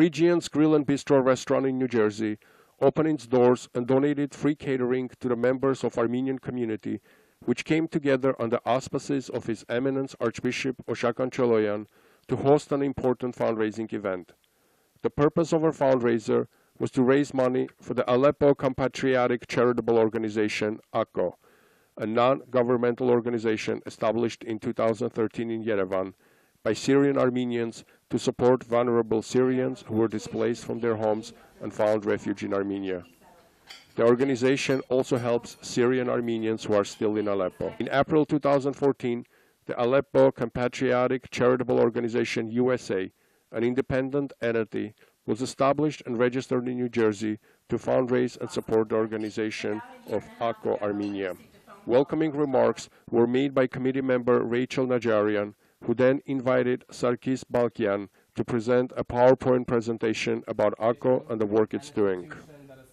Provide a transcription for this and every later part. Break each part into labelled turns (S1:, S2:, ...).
S1: Krichian Grill and Bistro restaurant in New Jersey opened its doors and donated free catering to the members of Armenian community, which came together on the auspices of His Eminence Archbishop Oshakan Choloyan to host an important fundraising event. The purpose of our fundraiser was to raise money for the Aleppo Compatriotic Charitable Organization, ACO, a non-governmental organization established in 2013 in Yerevan by Syrian Armenians to support vulnerable Syrians who were displaced from their homes and found refuge in Armenia. The organization also helps Syrian Armenians who are still in Aleppo. In April 2014, the Aleppo Compatriotic Charitable Organization USA, an independent entity, was established and registered in New Jersey to fundraise and support the organization of ACO Armenia. Welcoming remarks were made by committee member Rachel Najarian, who then invited Sarkis Balkian to present a PowerPoint presentation about ACO and the work it's doing.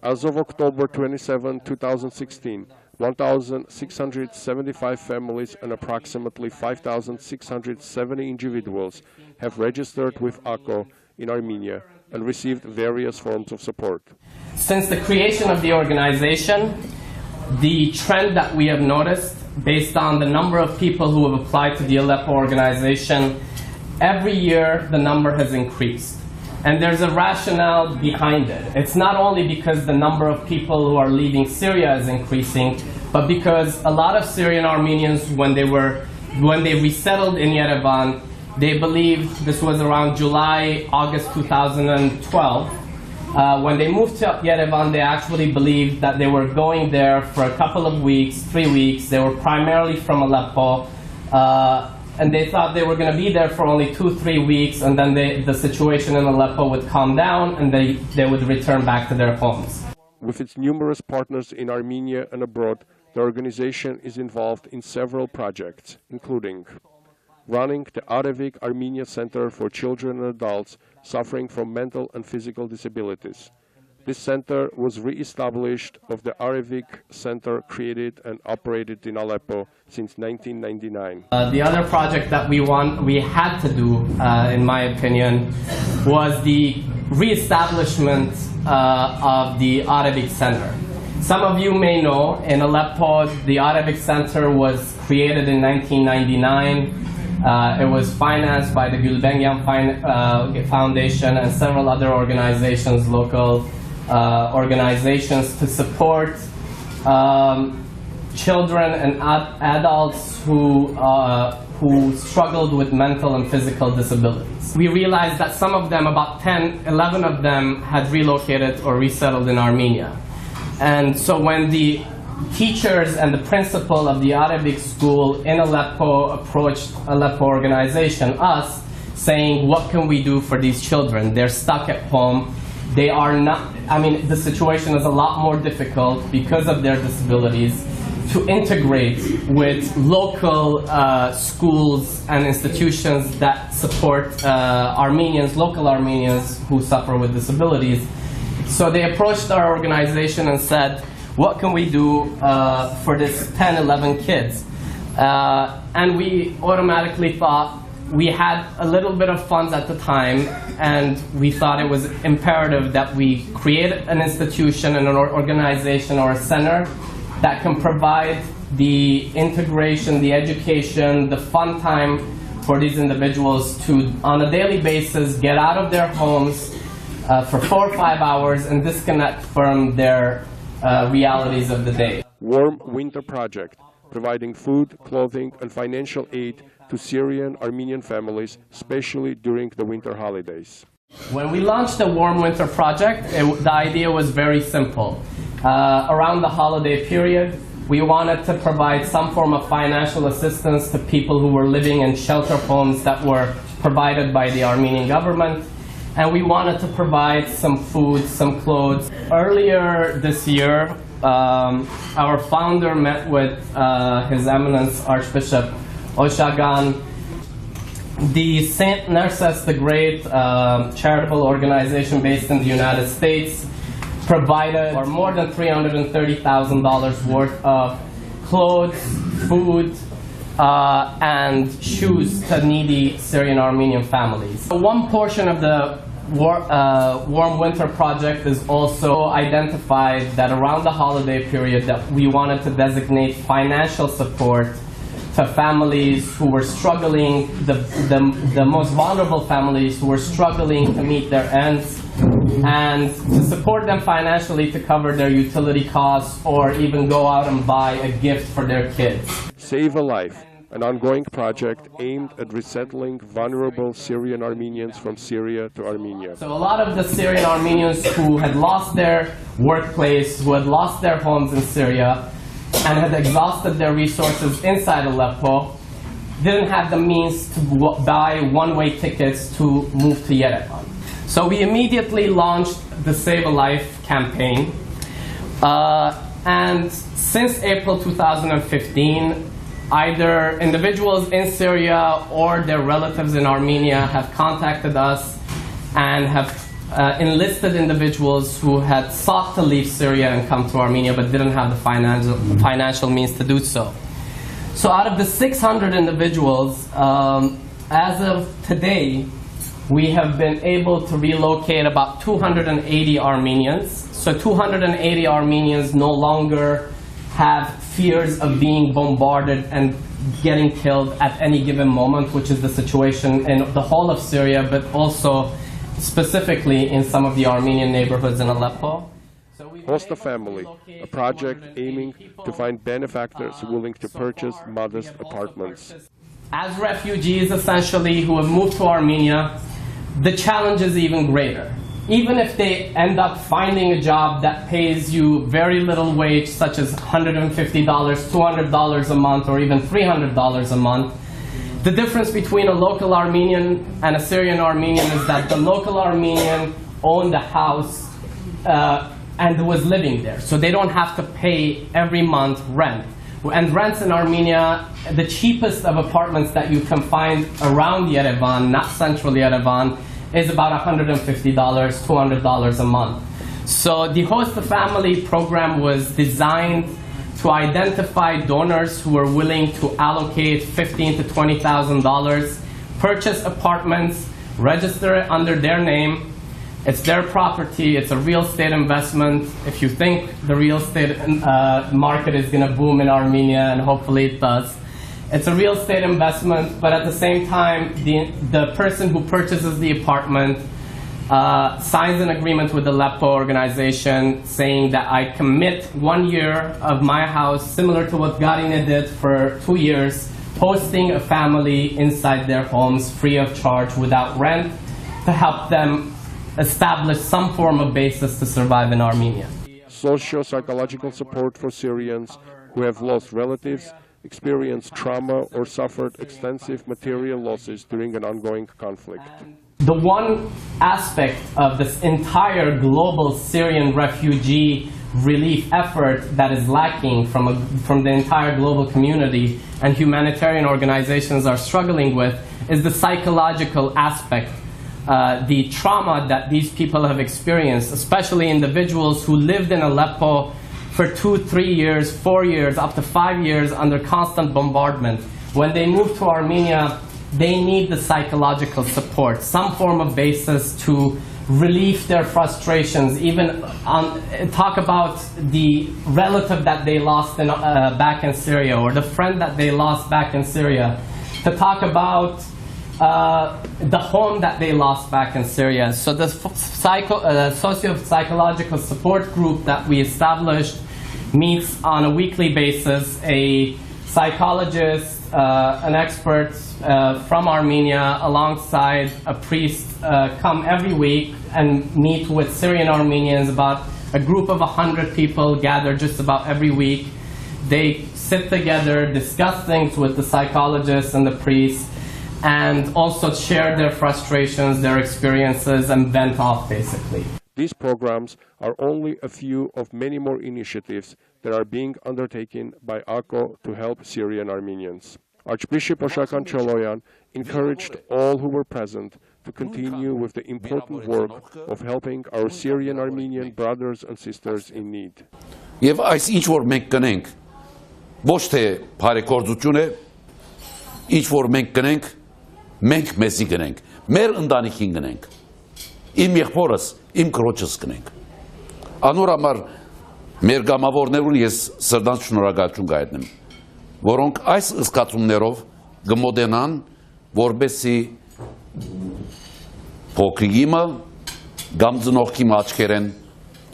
S1: As of October 27, 2016, 1,675 families and approximately 5,670 individuals have registered with ACO in Armenia and received various forms of support.
S2: Since the creation of the organization, the trend that we have noticed, based on the number of people who have applied to the Aleppo organization, every year the number has increased. And there's a rationale behind it. It's not only because the number of people who are leaving Syria is increasing, but because a lot of Syrian Armenians, when they resettled in Yerevan, they believed, this was around July, August 2012, when they moved to Yerevan, they actually believed that they were going there for a couple of weeks, 3 weeks. They were primarily from Aleppo, and they thought they were going to be there for only 2-3 weeks, and then the situation in Aleppo would calm down, and they would return back to their homes.
S1: With its numerous partners in Armenia and abroad, the organization is involved in several projects, including running the Arevik Armenia Center for Children and Adults suffering from mental and physical disabilities. This center was re-established of the Arevik Center created and operated in Aleppo since 1999.
S2: The other project that we had to do, in my opinion, was the re-establishment of the Arevik Center. Some of you may know, in Aleppo, the Arevik Center was created in 1999. It was financed by the Gulbenkian Foundation and several other organizations, local organizations, to support children and adults who struggled with mental and physical disabilities. We realized that some of them, about 11 of them, had relocated or resettled in Armenia. And so when the teachers and the principal of the Arabic school in Aleppo approached Aleppo organization, us, saying, what can we do for these children? They're stuck at home. They are not, the situation is a lot more difficult because of their disabilities to integrate with local schools and institutions that support Armenians, local Armenians who suffer with disabilities. So they approached our organization and said, what can we do for this 10, 11 kids? And we automatically thought, we had a little bit of funds at the time, and we thought it was imperative that we create an institution and an organization or a center that can provide the integration, the education, the fun time for these individuals to, on a daily basis, get out of their homes for 4 or 5 hours and disconnect from their realities of the day.
S1: Warm Winter Project, providing food, clothing, and financial aid to Syrian Armenian families, especially during the winter holidays.
S2: When we launched the Warm Winter Project, the idea was very simple. Around the holiday period, we wanted to provide some form of financial assistance to people who were living in shelter homes that were provided by the Armenian government. And we wanted to provide some food, some clothes. Earlier this year, our founder met with His Eminence Archbishop Oshagan. The St. Narcissus the Great charitable organization based in the United States provided more than $330,000 worth of clothes, food, and shoes to needy Syrian Armenian families. So one portion of the Warm Winter Project is also identified that around the holiday period that we wanted to designate financial support to families who were struggling, the most vulnerable families who were struggling to meet their ends, and to support them financially to cover their utility costs or even go out and buy a gift for their kids.
S1: Save a Life, an ongoing project aimed at resettling vulnerable Syrian Armenians from Syria to Armenia.
S2: So a lot of the Syrian Armenians who had lost their workplace, who had lost their homes in Syria, and had exhausted their resources inside Aleppo, didn't have the means to buy one-way tickets to move to Yerevan. So we immediately launched the Save a Life campaign. And since April 2015, either individuals in Syria or their relatives in Armenia have contacted us and have enlisted individuals who had sought to leave Syria and come to Armenia but didn't have the financial means to do so. So out of the 600 individuals, as of today, we have been able to relocate about 280 Armenians. So 280 Armenians no longer have fears of being bombarded and getting killed at any given moment, which is the situation in the whole of Syria, but also specifically in some of the Armenian neighborhoods in Aleppo.
S1: Host a Family, a project aiming to find benefactors willing to purchase modest apartments.
S2: As refugees, essentially, who have moved to Armenia, the challenge is even greater. Even if they end up finding a job that pays you very little wage, such as $150, $200 a month, or even $300 a month, the difference between a local Armenian and a Syrian Armenian is that the local Armenian owned a house and was living there. So they don't have to pay every month rent. And rents in Armenia, the cheapest of apartments that you can find around Yerevan, not central Yerevan, is about $150, $200 a month. So the Host a Family program was designed to identify donors who are willing to allocate $15,000 to $20,000, purchase apartments, register it under their name. It's their property. It's a real estate investment. If you think the real estate market is going to boom in Armenia, and hopefully it does, it's a real estate investment, but at the same time, the person who purchases the apartment signs an agreement with the Aleppo organization saying that I commit 1 year of my house, similar to what Garine did for 2 years, hosting a family inside their homes free of charge without rent to help them establish some form of basis to survive in Armenia.
S1: Socio-psychological support for Syrians who have lost relatives, experienced trauma, or suffered extensive material losses during an ongoing conflict.
S2: The one aspect of this entire global Syrian refugee relief effort that is lacking from the entire global community and humanitarian organizations are struggling with is the psychological aspect. The trauma that these people have experienced, especially individuals who lived in Aleppo for 2, 3 years, 4 years, up to 5 years under constant bombardment. When they move to Armenia, they need the psychological support, some form of basis to relieve their frustrations, even talk about the relative that they lost back in Syria, or the friend that they lost back in Syria, to talk about the home that they lost back in Syria. So the socio-psychological support group that we established meets on a weekly basis. A psychologist, an expert from Armenia, alongside a priest, come every week and meet with Syrian Armenians. About a group of 100 people gather just about every week. They sit together, discuss things with the psychologist and the priest, and also share their frustrations, their experiences, and vent off, basically.
S1: These programs are only a few of many more initiatives that are being undertaken by AKO to help Syrian Armenians. Archbishop Oshakan Choloyan encouraged all who were present to continue with the important work of helping our Syrian Armenian brothers and sisters in need.
S3: Եվ այս ինչ որ մենք կնենք, ոչ թե բարեգործություն է, ինչ որ մենք կնենք, մենք մեզի գնենք, մեր ընտանիքին գնենք, իմ եղբորս, իմ քրոջս կնենք։ Անոր համար մեր գամավորներուն ես սրտանց շնորհակալություն կհայտնեմ, որոնք այս զգացումներով կմոտենան, որպեսզի փոքրիկիմը կամ ծնողքի աչքերեն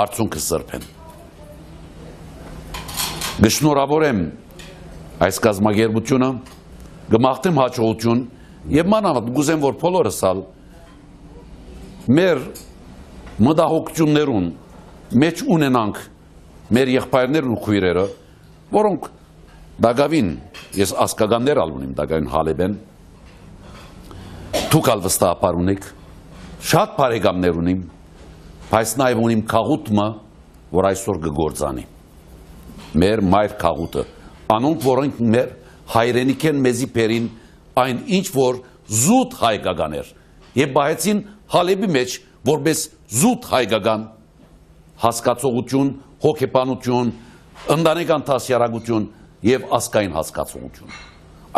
S3: արցունքը սրբեն։ Գշնորհավորեմ այս կազմակերպությունը, կմաղթեմ հաջողություն եւ մանավանդ գուզեմ, որ բոլորս մեր մտահոգություններուն մեջ ունենանք մեր եղբայրներն ու քույրերը, որոնք դակավին, ես ասկականներ ունիմ, դակավին Հալեբեն, դուք վստահաբար ունեք, շատ բարեկամներ ունիմ, բայց նաև ունիմ քաղուտը, որ այսօր կգործանի։ Մեր մայր քաղուտը, անոնք, որոնք մեր հայրենիք են մեզի բերին այն ինչ որ զուտ հայկական էր եւ բայեցին Հալեբի մեջ որպես զուտ հայկական հասկացողություն, հոգեբանություն, ընտանեկան դասյարակություն եւ ազգային հասկացողություն։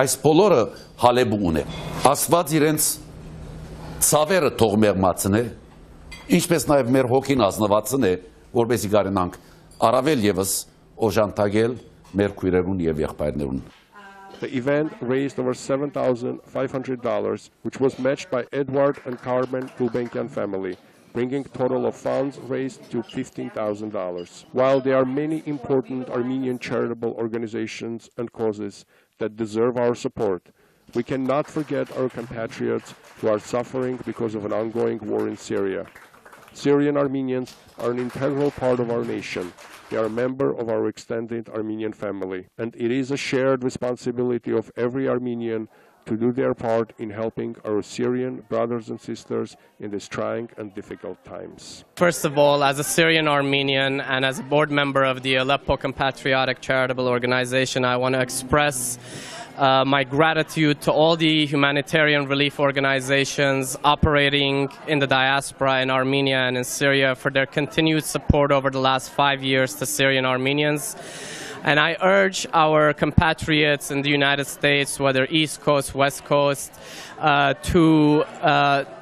S3: Այս բոլորը Հալեբը ունի։ Աստված իրենց ցավերը թող մեղմացնե, ինչպես նաեւ մեր հոգին ազնվածն է, որպեսզի կարենանք առավել եւս օժանդակել մեր քույրերուն եւ եղբայրներուն։
S1: The event raised over $7,500, which was matched by Edward and Carmen Gulbenkian family, bringing total of funds raised to $15,000. While there are many important Armenian charitable organizations and causes that deserve our support, we cannot forget our compatriots who are suffering because of an ongoing war in Syria. Syrian Armenians are an integral part of our nation. They are a member of our extended Armenian family, and it is a shared responsibility of every Armenian to do their part in helping our Syrian brothers and sisters in these trying and difficult times.
S2: First of all, as a Syrian Armenian and as a board member of the Aleppo Compatriotic Charitable Organization, I want to express my gratitude to all the humanitarian relief organizations operating in the diaspora in Armenia and in Syria for their continued support over the last 5 years to Syrian Armenians. And I urge our compatriots in the United States, whether East Coast, West Coast, to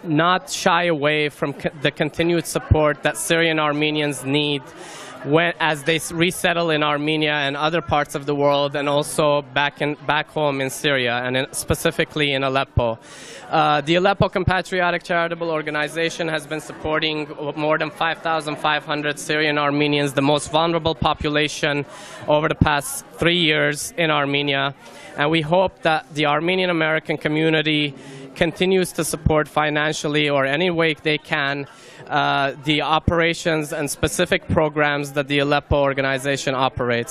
S2: not shy away from the continued support that Syrian Armenians need as they resettle in Armenia and other parts of the world, and also back home in Syria, and specifically in Aleppo. The Aleppo Compatriotic Charitable Organization has been supporting more than 5,500 Syrian Armenians, the most vulnerable population, over the past 3 years in Armenia. And we hope that the Armenian American community continues to support financially or any way they can the operations and specific programs that the Aleppo organization operates.